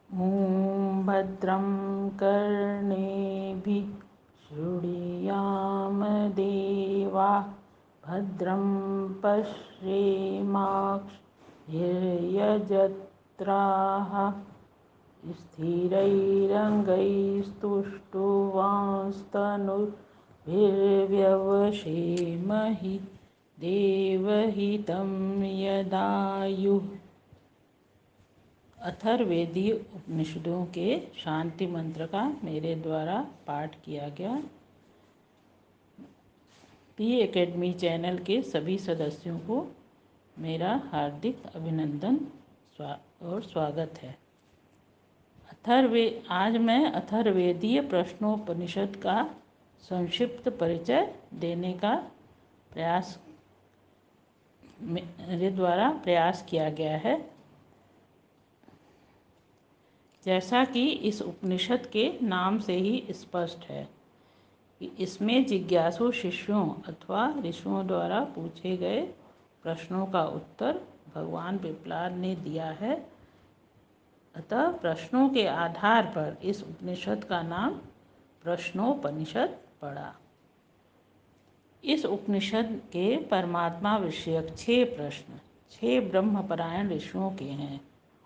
ॐ भद्रं कर्णेभिः शृणुयाम देवा भद्रं पश्येमाक्षभिर्यजत्राः स्थिरैरङ्गैस्तुष्टुवांस्तनूभिर्व्यवसेमहि देवहितं यदायुः। अथर्ववेदीय उपनिषदों के शांति मंत्र का मेरे द्वारा पाठ किया गया। पी एकेडमी चैनल के सभी सदस्यों को मेरा हार्दिक अभिनंदन और स्वागत है। आज मैं अथर्ववेदीय प्रश्नोपनिषद का संक्षिप्त परिचय देने का मेरे द्वारा प्रयास किया गया है। जैसा कि इस उपनिषद के नाम से ही स्पष्ट है कि इसमें जिज्ञासु शिष्यों अथवा ऋषियों द्वारा पूछे गए प्रश्नों का उत्तर भगवान पिपलाद ने दिया है। अतः प्रश्नों के आधार पर इस उपनिषद का नाम प्रश्नोपनिषद पड़ा। इस उपनिषद के परमात्मा विषयक 6 प्रश्न 6 ब्रह्मपरायण ऋषियों के हैं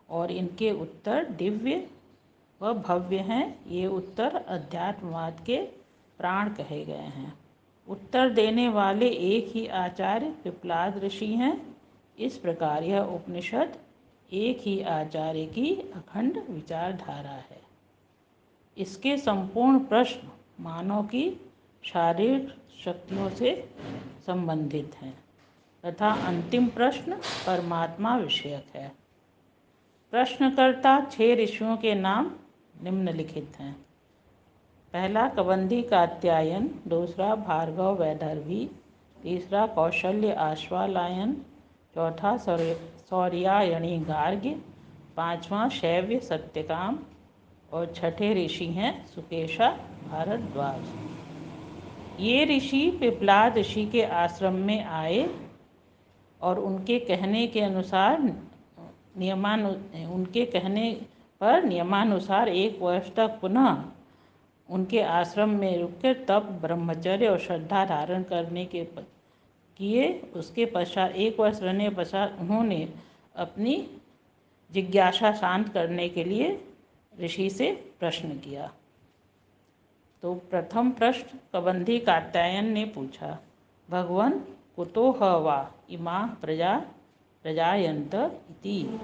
और इनके उत्तर दिव्य व भव्य हैं। ये उत्तर अध्यात्मवाद के प्राण कहे गए हैं। उत्तर देने वाले एक ही आचार्य पिपलाद ऋषि हैं। इस प्रकार यह उपनिषद एक ही आचार्य की अखंड विचारधारा है। इसके संपूर्ण प्रश्न मानव की शारीरिक शक्तियों से संबंधित हैं तथा अंतिम प्रश्न परमात्मा विषयक है। प्रश्नकर्ता 6 ऋषियों के नाम निम्नलिखित हैं। पहला कबंधी कात्यायन, दूसरा भार्गव वैदर्भी, तीसरा कौशल्य आश्वालायन, चौथा सौर्यायणी गार्ग्य, पांचवा शैव्य सत्यकाम और छठे ऋषि हैं सुकेशा भारद्वाज। ये ऋषि पिपलाद ऋषि के आश्रम में आए और उनके कहने पर नियमानुसार 1 वर्ष तक पुनः उनके आश्रम में रुककर तप, ब्रह्मचर्य और श्रद्धा धारण करने के किए। उसके पश्चात 1 वर्ष रहने के पश्चात उन्होंने अपनी जिज्ञासा शांत करने के लिए ऋषि से प्रश्न किया। तो प्रथम प्रश्न कबंधी कात्यायन ने पूछा, भगवन् कुतो ह वा इमा प्रजा प्रजायन्त इति।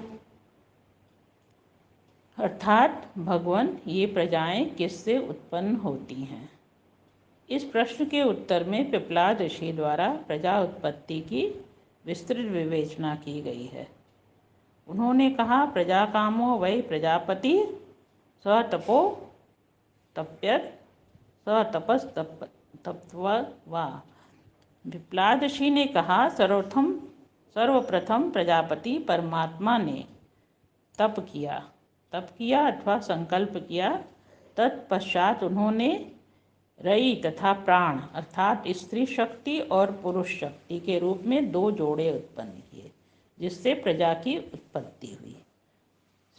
अर्थात भगवान ये प्रजाएं किससे उत्पन्न होती हैं। इस प्रश्न के उत्तर में पिपलाद ऋषि द्वारा प्रजा उत्पत्ति की विस्तृत विवेचना की गई है। उन्होंने कहा, प्रजा कामो वै प्रजापति स तपो तप्यत स तपस तप्त्वा। पिपलाद ऋषि ने कहा, सर्वप्रथम प्रजापति परमात्मा ने तप किया अथवा संकल्प किया। तत्पश्चात उन्होंने रई तथा प्राण अर्थात स्त्री शक्ति और पुरुष शक्ति के रूप में 2 जोड़े उत्पन्न किए, जिससे प्रजा की उत्पत्ति हुई।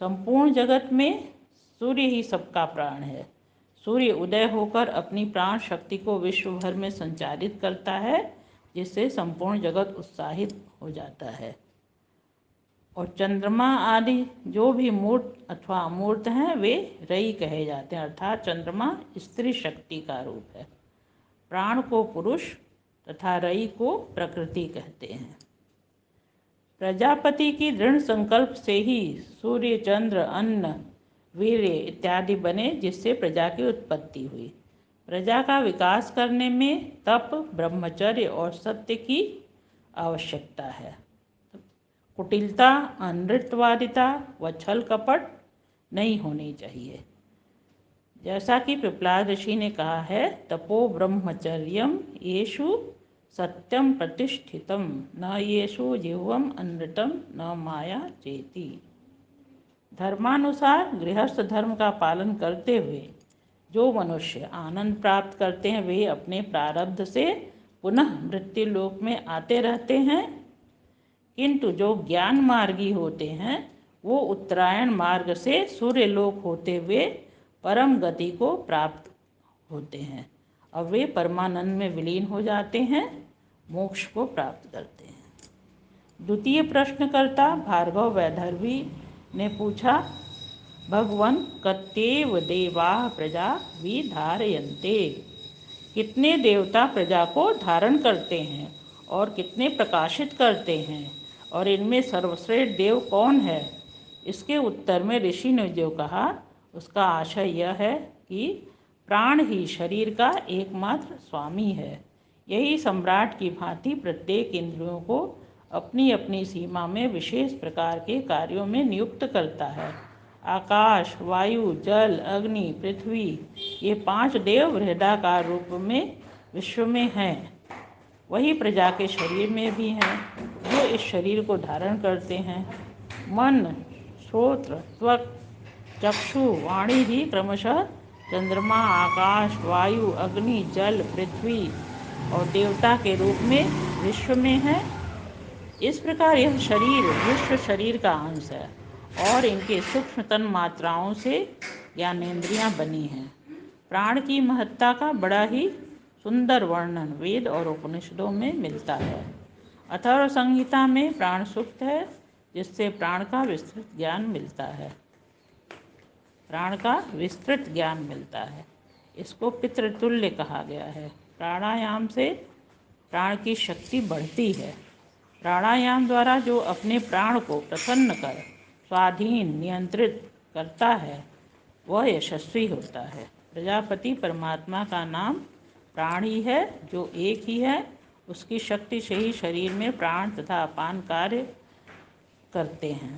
संपूर्ण जगत में सूर्य ही सबका प्राण है। सूर्य उदय होकर अपनी प्राण शक्ति को विश्व भर में संचारित करता है, जिससे संपूर्ण जगत उत्साहित हो जाता है। और चंद्रमा आदि जो भी मूर्त अथवा अमूर्त हैं वे रई कहे जाते हैं, अर्थात चंद्रमा स्त्री शक्ति का रूप है। प्राण को पुरुष तथा रई को प्रकृति कहते हैं। प्रजापति की दृढ़ संकल्प से ही सूर्य, चंद्र, अन्न, वीर्य इत्यादि बने, जिससे प्रजा की उत्पत्ति हुई। प्रजा का विकास करने में तप, ब्रह्मचर्य और सत्य की आवश्यकता है। कुटिलता, अनृतवादिता व छल कपट नहीं होनी चाहिए। जैसा कि पिपलाद ऋषि ने कहा है, तपो ब्रह्मचर्यम येषु सत्यम प्रतिष्ठितम न येषु जीवम अनृतम न माया चेति। धर्मानुसार गृहस्थ धर्म का पालन करते हुए जो मनुष्य आनंद प्राप्त करते हैं वे अपने प्रारब्ध से पुनः मृत्यु लोक में आते रहते हैं, किंतु जो ज्ञान मार्गी होते हैं वो उत्तरायण मार्ग से सूर्यलोक होते हुए परम गति को प्राप्त होते हैं। अब वे परमानंद में विलीन हो जाते हैं, मोक्ष को प्राप्त करते हैं। द्वितीय प्रश्नकर्ता भार्गव वैदर्भी ने पूछा, भगवन कत्येव देवा प्रजा विधारयन्ते, कितने देवता प्रजा को धारण करते हैं और कितने प्रकाशित करते हैं, और इनमें सर्वश्रेष्ठ देव कौन है? इसके उत्तर में ऋषि ने जो कहा उसका आशय यह है कि प्राण ही शरीर का एकमात्र स्वामी है। यही सम्राट की भांति प्रत्येक इंद्रियों को अपनी अपनी सीमा में विशेष प्रकार के कार्यों में नियुक्त करता है। आकाश, वायु, जल, अग्नि, पृथ्वी, ये 5 देव बृहदाकार रूप में विश्व में हैं। वही प्रजा के शरीर में भी हैं, जो इस शरीर को धारण करते हैं। मन, श्रोत्र, त्वक, चक्षु, वाणी भी क्रमशः चंद्रमा, आकाश, वायु, अग्नि, जल, पृथ्वी और देवता के रूप में विश्व में है। इस प्रकार यह शरीर विश्व शरीर का अंश है और इनके सूक्ष्म तन मात्राओं से ज्ञानेंद्रियां बनी हैं। प्राण की महत्ता का बड़ा ही सुंदर वर्णन वेद और उपनिषदों में मिलता है। अथर्व संहिता में प्राण सूक्त है, जिससे प्राण का विस्तृत ज्ञान मिलता है। प्राण का विस्तृत ज्ञान मिलता है। इसको पितृतुल्य कहा गया है। प्राणायाम से प्राण की शक्ति बढ़ती है। प्राणायाम द्वारा जो अपने प्राण को प्रसन्न कर स्वाधीन नियंत्रित करता है वह यशस्वी होता है। प्रजापति परमात्मा का नाम प्राण ही है, जो एक ही है। उसकी शक्ति से ही शरीर में प्राण तथा अपान कार्य करते हैं।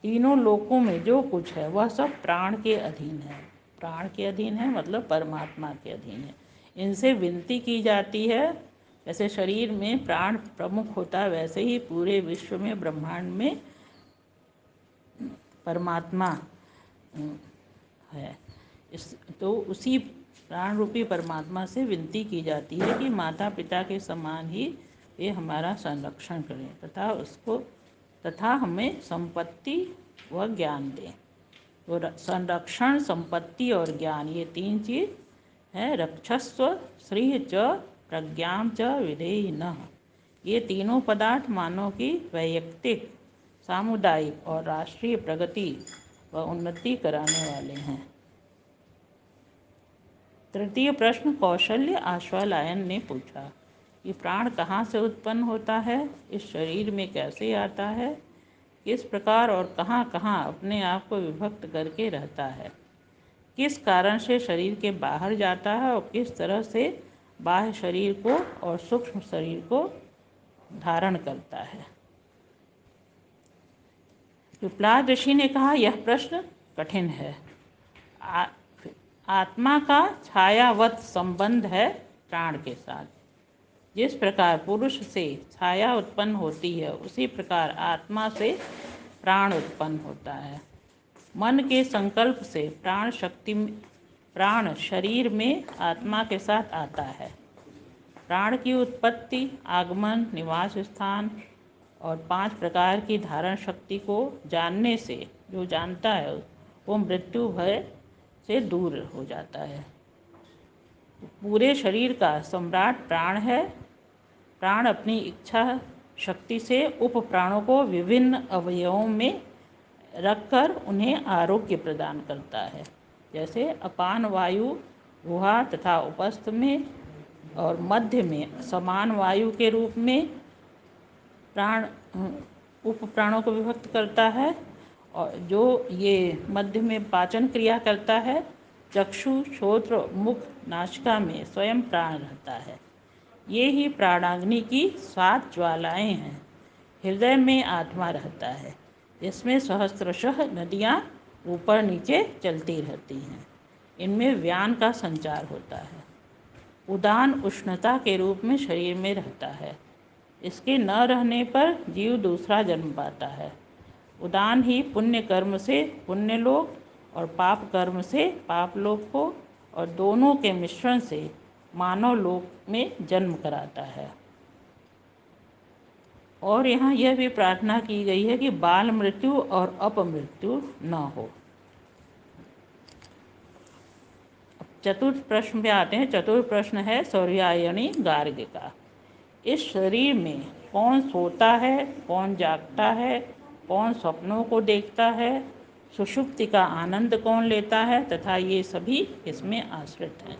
तीनों लोकों में जो कुछ है वह सब प्राण के अधीन है। प्राण के अधीन है मतलब परमात्मा के अधीन है। इनसे विनती की जाती है। जैसे शरीर में प्राण प्रमुख होता है, वैसे ही पूरे विश्व में ब्रह्मांड में परमात्मा है। तो उसी प्राण रूपी परमात्मा से विनती की जाती है कि माता पिता के समान ही वे हमारा संरक्षण करें तथा हमें संपत्ति व ज्ञान दें। तो संरक्षण, संपत्ति और ज्ञान, ये 3 चीज़ है। रक्षस्व श्रीः च प्रज्ञां च विधेहि नः। ये तीनों पदार्थ मानव की वैयक्तिक, सामुदायिक और राष्ट्रीय प्रगति व उन्नति कराने वाले हैं। तृतीय प्रश्न कौशल्य आश्वालायन ने पूछा कि प्राण कहाँ से उत्पन्न होता है, इस शरीर में कैसे आता है, किस प्रकार और कहाँ कहाँ अपने आप को विभक्त करके रहता है, किस कारण से शरीर के बाहर जाता है और किस तरह से बाह्य शरीर को और सूक्ष्म शरीर को धारण करता है। पिपलाद ऋषि ने कहा, यह प्रश्न कठिन है। आत्मा का छायावत संबंध है प्राण के साथ। जिस प्रकार पुरुष से छाया उत्पन्न होती है, उसी प्रकार आत्मा से प्राण उत्पन्न होता है। मन के संकल्प से प्राण शरीर में आत्मा के साथ आता है। प्राण की उत्पत्ति, आगमन, निवास स्थान और 5 प्रकार की धारण शक्ति को जानने से जो जानता है वो मृत्यु भय से दूर हो जाता है। पूरे शरीर का सम्राट प्राण है। प्राण अपनी इच्छा शक्ति से उप प्राणों को विभिन्न अवयवों में रखकर उन्हें आरोग्य प्रदान करता है। जैसे अपान वायु गुहा तथा उपस्थ में और मध्य में समान वायु के रूप में प्राण उप प्राणों को विभक्त करता है, और जो ये मध्य में पाचन क्रिया करता है। चक्षु, श्रोत्र, मुख, नासिका में स्वयं प्राण रहता है। ये ही प्राणाग्नि की 7 ज्वालाएं हैं। हृदय में आत्मा रहता है, जिसमें सहस्त्रशः नदियाँ ऊपर नीचे चलती रहती हैं। इनमें व्यान का संचार होता है। उदान उष्णता के रूप में शरीर में रहता है। इसके न रहने पर जीव दूसरा जन्म पाता है। उदान ही पुण्य कर्म से पुण्य लोक और पाप कर्म से पाप लोक को और दोनों के मिश्रण से मानव लोक में जन्म कराता है। और यहाँ यह भी प्रार्थना की गई है कि बाल मृत्यु और अपमृत्यु न हो। चतुर्थ प्रश्न पे आते हैं। चतुर्थ प्रश्न है सौर्यायणी गार्ग का। इस शरीर में कौन सोता है, कौन जागता है, कौन सपनों को देखता है, सुषुप्ति का आनंद कौन लेता है तथा ये सभी इसमें आश्रित हैं।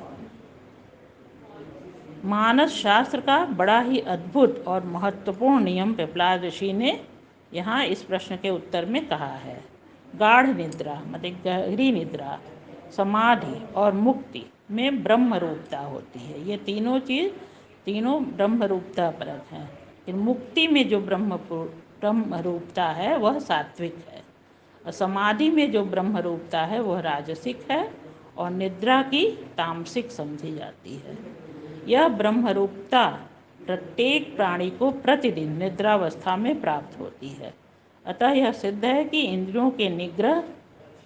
मानस शास्त्र का बड़ा ही अद्भुत और महत्वपूर्ण नियम पिपलाद ऋषि ने यहाँ इस प्रश्न के उत्तर में कहा है। गाढ़ निद्रा मतलब गहरी निद्रा, समाधि और मुक्ति में ब्रह्म रूपता होती है। ये तीनों ब्रह्म रूपता परक हैं। लेकिन मुक्ति में जो ब्रह्म रूपता है वह सात्विक है, और समाधि में जो ब्रह्म रूपता है वह राजसिक है, और निद्रा की तामसिक समझी जाती है। यह ब्रह्मरूपता प्रत्येक प्राणी को प्रतिदिन निद्रावस्था में प्राप्त होती है। अतः यह सिद्ध है कि इंद्रियों के निग्रह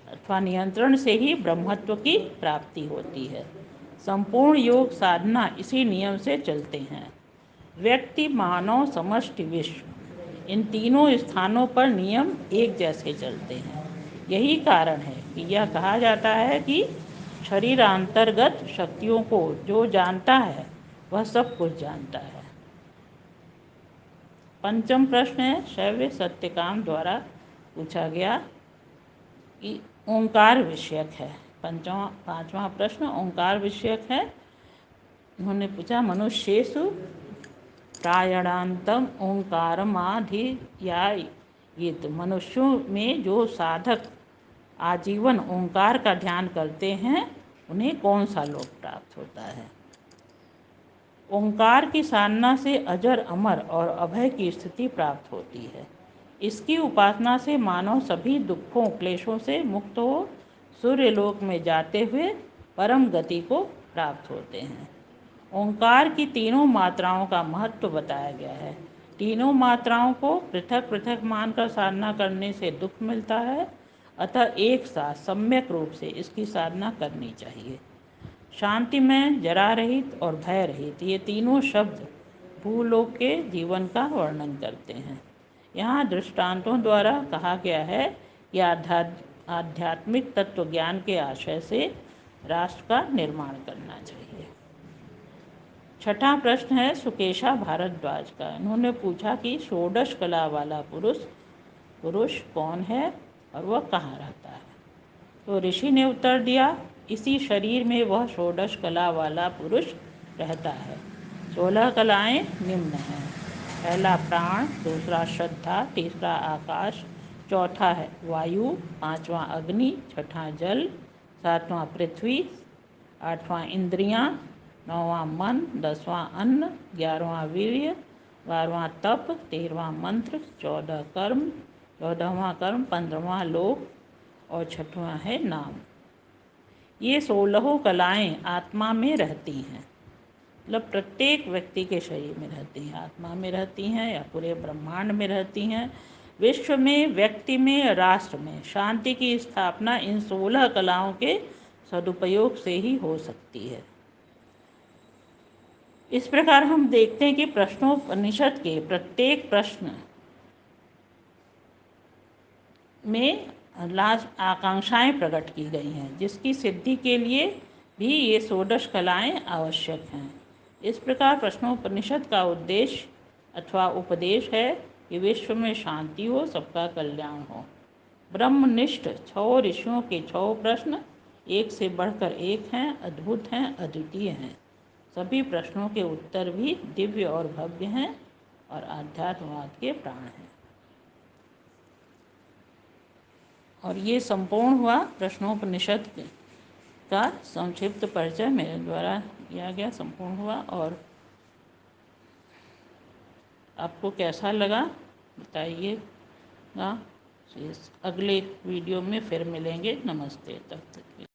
अथवा नियंत्रण से ही ब्रह्मत्व की प्राप्ति होती है। संपूर्ण योग साधना इसी नियम से चलते हैं। व्यक्ति, मानव, समष्टि, विश्व, इन तीनों स्थानों पर नियम एक जैसे चलते हैं। यही कारण है कि यह कहा जाता है कि शरीरांतर्गत शक्तियों को जो जानता है वह सब कुछ जानता है। पंचम प्रश्न है शैव सत्यकाम द्वारा पूछा गया कि ओंकार विषयक है। पांचवा प्रश्न ओंकार विषयक है। उन्होंने पूछा मनुष्येषु प्रायणांतम ओंकारमाधियायेत। मनुष्यों में जो साधक आजीवन ओंकार का ध्यान करते हैं उन्हें कौन सा लोक प्राप्त होता है। ओंकार की साधना से अजर, अमर और अभय की स्थिति प्राप्त होती है। इसकी उपासना से मानव सभी दुखों, क्लेशों से मुक्त हो सूर्यलोक में जाते हुए परम गति को प्राप्त होते हैं। ओंकार की तीनों मात्राओं का महत्व बताया गया है। तीनों मात्राओं को पृथक पृथक मानकर साधना करने से दुख मिलता है, अतः एक साथ सम्यक रूप से इसकी साधना करनी चाहिए। शांतिमय, जरा रहित और भय रहित, ये तीनों शब्द भूलोक के जीवन का वर्णन करते हैं। यहाँ दृष्टांतों द्वारा कहा गया है कि आध्यात्मिक तत्व ज्ञान के आशय से राष्ट्र का निर्माण करना चाहिए। छठा प्रश्न है सुकेशा भारद्वाज का। इन्होंने पूछा कि षोडश कला वाला पुरुष कौन है और वह कहाँ रहता है। तो ऋषि ने उत्तर दिया, इसी शरीर में वह षोडश कला वाला पुरुष रहता है। 16 कलाएं निम्न हैं। पहला प्राण, दूसरा श्रद्धा, तीसरा आकाश, चौथा है वायु, पांचवा अग्नि, छठा जल, सातवां पृथ्वी, आठवां इंद्रियां, नौवां मन, 10वां अन्न, 11वां वीर्य, 12वां तप, 13वां मंत्र, 14वां कर्म, 15वां लोक और 6वां है नाम। ये 16 कलाएं आत्मा में रहती हैं, मतलब प्रत्येक व्यक्ति के शरीर में रहती हैं, आत्मा में रहती हैं या पूरे ब्रह्मांड में रहती हैं। विश्व में, व्यक्ति में, राष्ट्र में शांति की स्थापना इन 16 कलाओं के सदुपयोग से ही हो सकती है। इस प्रकार हम देखते हैं कि प्रश्नोपनिषद के प्रत्येक प्रश्न में आकांक्षाएं प्रकट की गई हैं, जिसकी सिद्धि के लिए भी ये 16 कलाएं आवश्यक हैं। इस प्रकार प्रश्नोपनिषद का उद्देश्य अथवा उपदेश है कि विश्व में शांति हो, सबका कल्याण हो। ब्रह्मनिष्ठ 6 ऋषियों के 6 प्रश्न एक से बढ़कर एक हैं, अद्भुत हैं, अद्वितीय हैं। सभी प्रश्नों के उत्तर भी दिव्य और भव्य हैं और आध्यात्मवाद के प्राण हैं। और ये संपूर्ण हुआ प्रश्नोपनिषद का संक्षिप्त परिचय मेरे द्वारा किया गया, संपूर्ण हुआ। और आपको कैसा लगा बताइएगा। अगले वीडियो में फिर मिलेंगे। नमस्ते, तब तक के लिए।